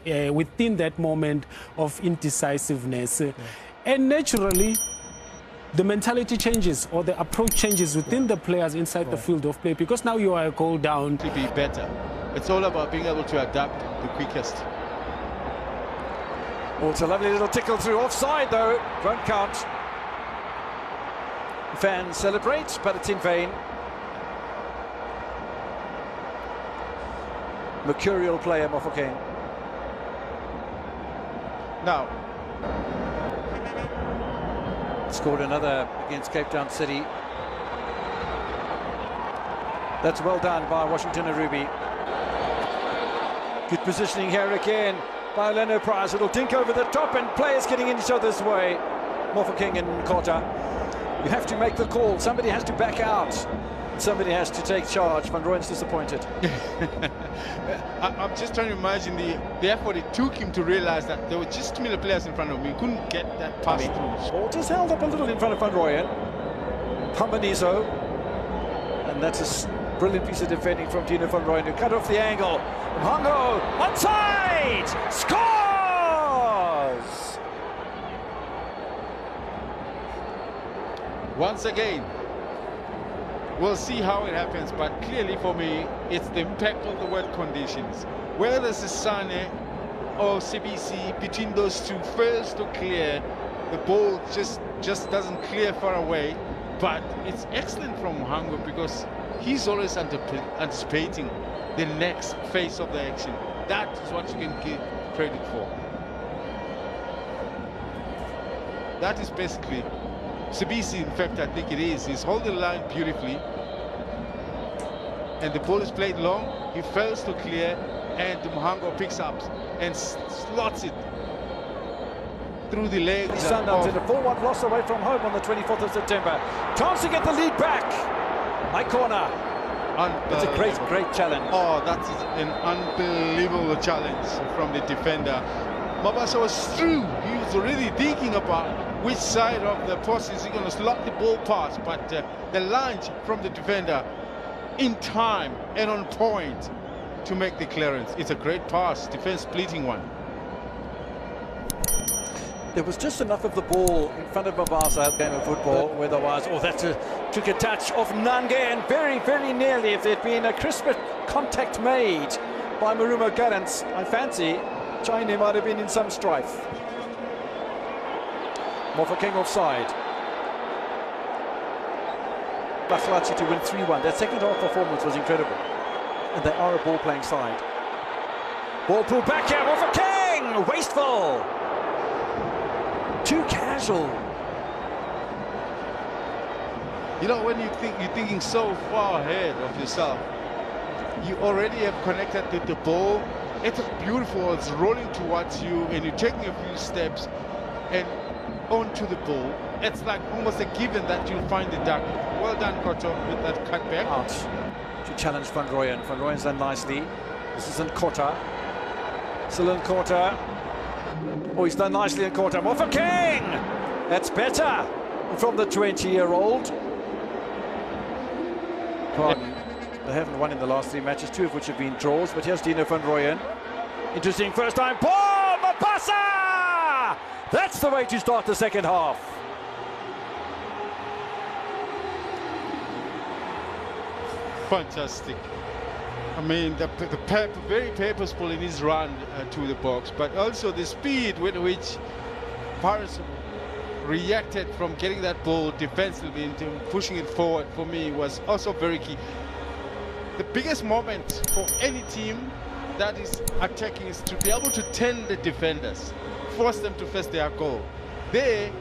within that moment of indecisiveness. And naturally, the mentality changes or the approach changes within the players inside the field of play, because now you are a goal down. To be better. It's all about being able to adapt the quickest. Oh, it's a lovely little tickle through. Offside, though. Won't count. Fans celebrate, but it's in vain. Mercurial player, Mofokeng. Now, scored another against Cape Town City. That's well done by Washington Arubi. Good positioning here again by Leno Price. It'll dink over the top and players getting in each other's way. Mofokeng and Kota. You have to make the call. Somebody has to back out. Somebody has to take charge. Van Rooyen's disappointed. I'm just trying to imagine the effort it took him to realize that there were just too many players in front of him. He couldn't get that pass through. Ball just held up a little in front of Van Rooyen. Pambanizo. And that's a brilliant piece of defending from Dino Van Rooyen, who cut off the angle. Mhango onside! Scores! Once again, we'll see how it happens, but clearly for me, it's the impact of the wet conditions. Whether it's Sane or CBC, between those two, first to clear, the ball just doesn't clear far away. But it's excellent from Mhango because he's always anticipating the next phase of the action. That is what you can give credit for. That is basically CBC, in fact, I think it is. He's holding the line beautifully. And the ball is played long. He fails to clear. And Mhango picks up and slots it through the legs. Sundowns in a 4-1 loss away from home on the 24th of September. Chance to get the lead back. High corner. It's a great challenge. Oh, that is an unbelievable challenge from the defender. Mabasa was through. He was already thinking about which side of the post is he going to slot the ball past. But the lunge from the defender in time and on point to make the clearance. It's a great pass, defense splitting one. There was just enough of the ball in front of Mabasa game of football, otherwise, took a touch of Nange, and very nearly, if there'd been a crisper contact made by Morumo Galants, I fancy China might have been in some strife. Mofokeng offside. Bakhlachi to win 3-1. Their second half performance was incredible. And they are a ball-playing side. Ball pulled back here, Mofokeng! Wasteful! Too casual. You know, when you're thinking so far ahead of yourself, you already have connected with the ball. It's beautiful, it's rolling towards you, and you're taking a few steps and onto the ball. It's like almost a given that you'll find the duck. Well done, Koto, with that cutback. Out to challenge Van Rooyen. Van Rooyen's done nicely. This is Nkota. Still Nkota. Oh, he's done nicely in Nkota. Mofokeng! That's better from the 20-year-old. They haven't won in the last 3 matches, 2 of which have been draws, but here's Dino Van Rooyen. Interesting first time ball! Mabasa! That's the way to start the second half. Fantastic. I mean, very purposeful in his run to the box, but also the speed with which Paris reacted from getting that ball defensively into pushing it forward, for me, was also very key. The biggest moment for any team that is attacking is to be able to turn the defenders, force them to face their goal. They,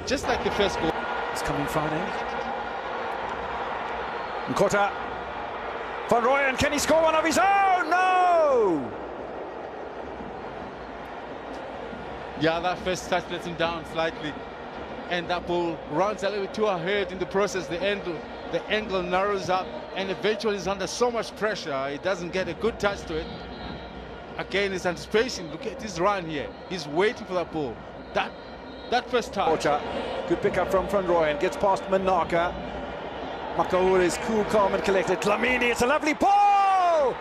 just like the first goal. It's coming Friday. Nkota. Van Rooyen, can he score one of his own? No! Yeah, that first touch lets him down slightly. And that ball runs a little bit too ahead in the process. The angle narrows up, and eventually is under so much pressure, he doesn't get a good touch to it. Again, his anticipation. Look at this run here. He's waiting for that ball. That first touch. Good pickup from Van Rooyen. Gets past Manaka. Makaura is cool, calm and collected. Dlamini, it's a lovely ball!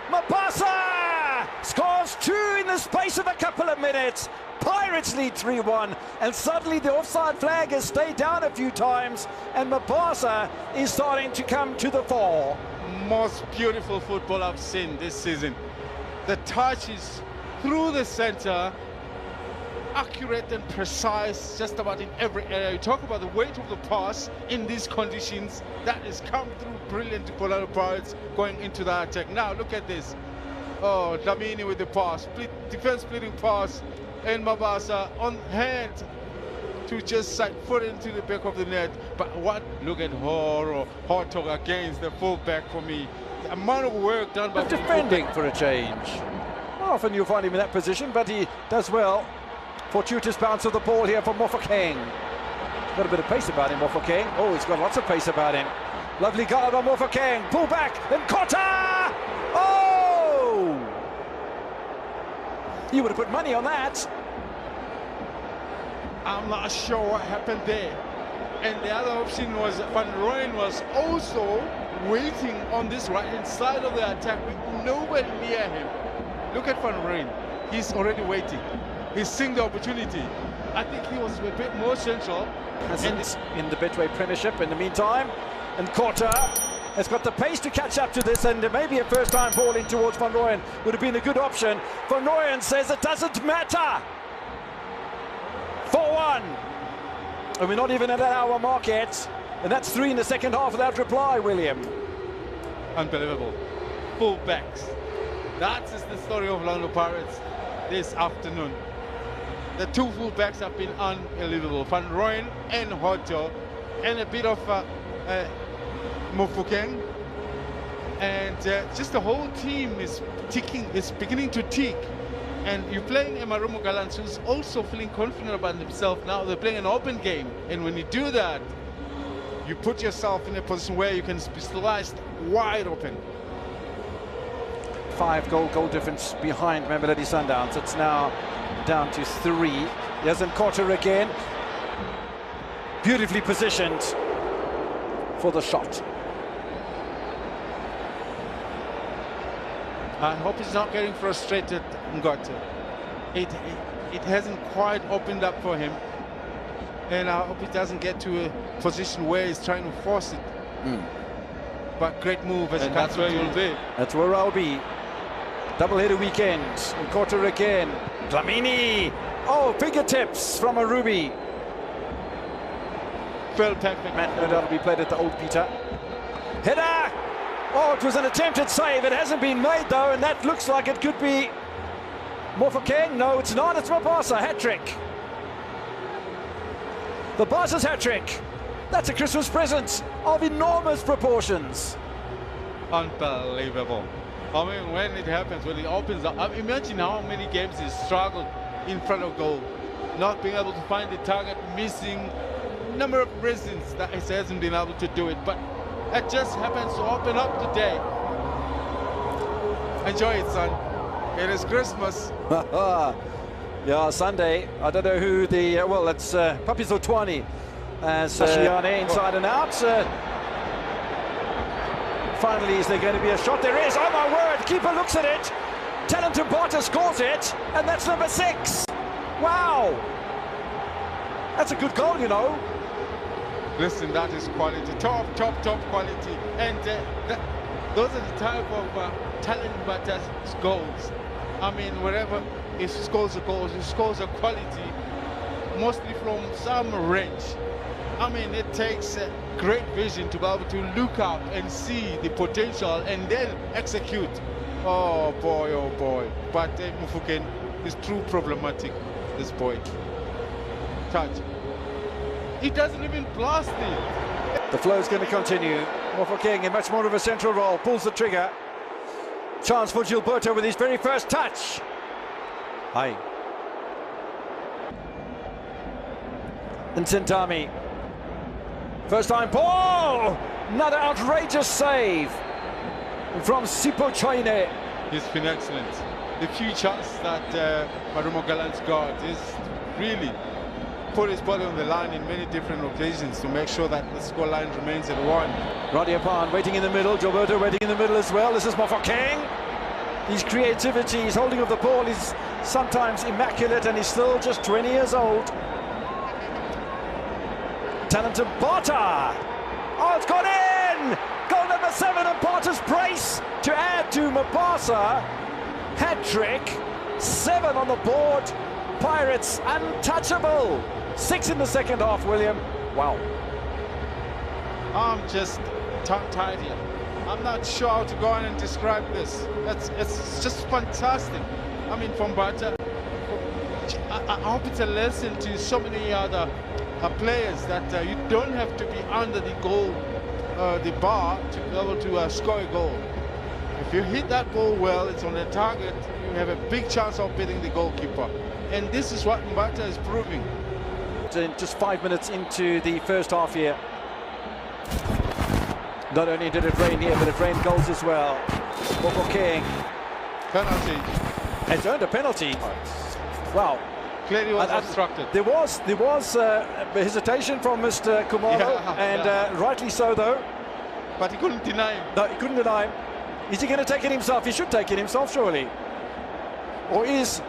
Mabasa scores 2 in the the space of a couple of minutes, Pirates lead 3-1, and suddenly the offside flag has stayed down a few times, and Mombasa is starting to come to the fore. Most beautiful football I've seen this season. The touch is through the center, accurate and precise just about in every area. You talk about the weight of the pass in these conditions, that has come through brilliantly for the Pirates going into the attack. Now look at this. Oh, Dlamini with the pass, defense splitting pass, and Mabasa on hand to just side foot into the back of the net. But what? Look at Hortog against the fullback for me. The amount of work done by defending for a change. Often you'll find him in that position, but he does well. Fortuitous bounce of the ball here from Mofokeng. Got a bit of pace about him, Mofokeng. Oh, he's got lots of pace about him. Lovely guard by Mofokeng. Pull back, then Kota! Oh! You would have put money on that. I'm not sure what happened there. And the other option was Van Rooyen was also waiting on this right-hand side of the attack with nobody near him. Look at Van Rooyen. He's already waiting. He's seeing the opportunity. I think he was a bit more central. And in the Betway Premiership in the meantime. And Kota has got the pace to catch up to this, and maybe a first-time ball in towards Van Rooyen would have been a good option. Van Rooyen says it doesn't matter. 4-1. And we're not even at that hour mark yet. And that's 3 in the second half without reply, William. Unbelievable. Full backs. That is the story of Orlando Pirates this afternoon. The two full backs have been unbelievable. Van Rooyen and Hoto, and a bit of Mofokeng. And just the whole team is ticking, is beginning to tick. And you're playing a Morumo Galants who's also feeling confident about himself now. They're playing an open game. And when you do that, you put yourself in a position where you can be sliced wide open. 5-goal difference behind Mamelodi Sundowns. It's now down to 3. Here's Nkota again. Beautifully positioned for the shot. I hope he's not getting frustrated, Nkota. It hasn't quite opened up for him. And I hope he doesn't get to a position where he's trying to force it. But great move as that's where you'll be. That's where I'll be. Double-header weekend. Nkota again. Dlamini. Oh, fingertips from a Ruby. Fell perfect. No doubt will be played at the Old Peter. Header! Oh, it was an attempted save. It hasn't been made, though, and that looks like it could be Mofokeng. No, it's not. It's Mabasa. Hat-trick. The Barca's hat-trick. That's a Christmas present of enormous proportions. Unbelievable. I mean, when it happens, when it opens up, imagine how many games he's struggled in front of goal, not being able to find the target, missing number of reasons that he hasn't been able to do it, but it just happens to open up today. Enjoy it, son. It is Christmas. Yeah, Sunday. I don't know who the well, it's Papi Zotwani as Sashiane inside and out. Finally, is there going to be a shot? There is. Oh my word! Keeper looks at it. Talent Tabata scores it, and that's number 6. Wow, that's a good goal, you know. Listen, that is quality, top quality, and those are the type of Talent Tabata's goals. I mean, wherever he scores a goal, he scores a quality, mostly from some range. I mean, it takes great vision to be able to look up and see the potential and then execute. Oh boy, oh boy. But Mofokeng is true problematic, this boy. Touch. He doesn't even blast it. The flow is going to continue. Mofokeng in much more of a central role, pulls the trigger. Chance for Gilberto with his very first touch. Hi. And Sentami. First time ball! Another outrageous save from Sipo Choine. He's been excellent. The few chances that Morumo Galants got is really put his body on the line in many different occasions to make sure that the scoreline remains at 1. Radiapan waiting in the middle, Gilberto waiting in the middle as well. This is Mofokeng. His creativity, his holding of the ball, his sometimes immaculate, and he's still just 20 years old. Talented Bata. Oh, it's gone in! Goal number 7, and Bata's brace to add to Mabasa. Hat-trick, 7 on the board. Pirates untouchable. 6 in the second half, William. Wow. I'm just tongue-tied here. I'm not sure how to go on and describe this. It's just fantastic. I mean, from Bata, I hope it's a lesson to so many other players that you don't have to be under the goal, the bar, to be able to score a goal. If you hit that ball well, it's on the target, you have a big chance of beating the goalkeeper. And this is what Mbata is proving. Just 5 minutes into the first half here. Not only did it rain here, but it rained goals as well. King Penalty. has earned a penalty. Wow. Clearly was obstructed. There was hesitation from Mr. Kumalo, and rightly so, though. But he couldn't deny him. No, he couldn't deny him. Is he going to take it himself? He should take it himself, surely. Or is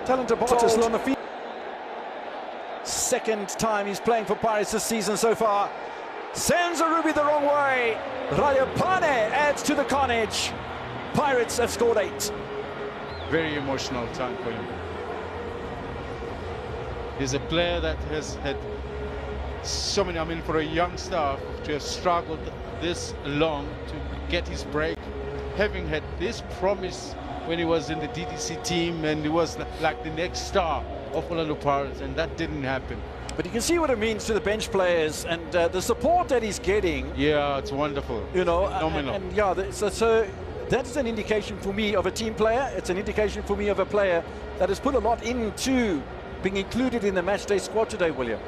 Talented Bata still on the field? Second time he's playing for Pirates this season so far. Sends Ruby the wrong way. Rayapane adds to the carnage. Pirates have scored 8. Very emotional time for him. He's a player that has had so many, I mean, for a youngster to have struggled this long to get his break, having had this promise when he was in the DDC team and he was like the next star of Orlando Pirates, and that didn't happen. But you can see what it means to the bench players and the support that he's getting. Yeah, it's wonderful. You know, phenomenal. and yeah, so that's an indication for me of a team player. It's an indication for me of a player that has put a lot into being included in the matchday squad today, William.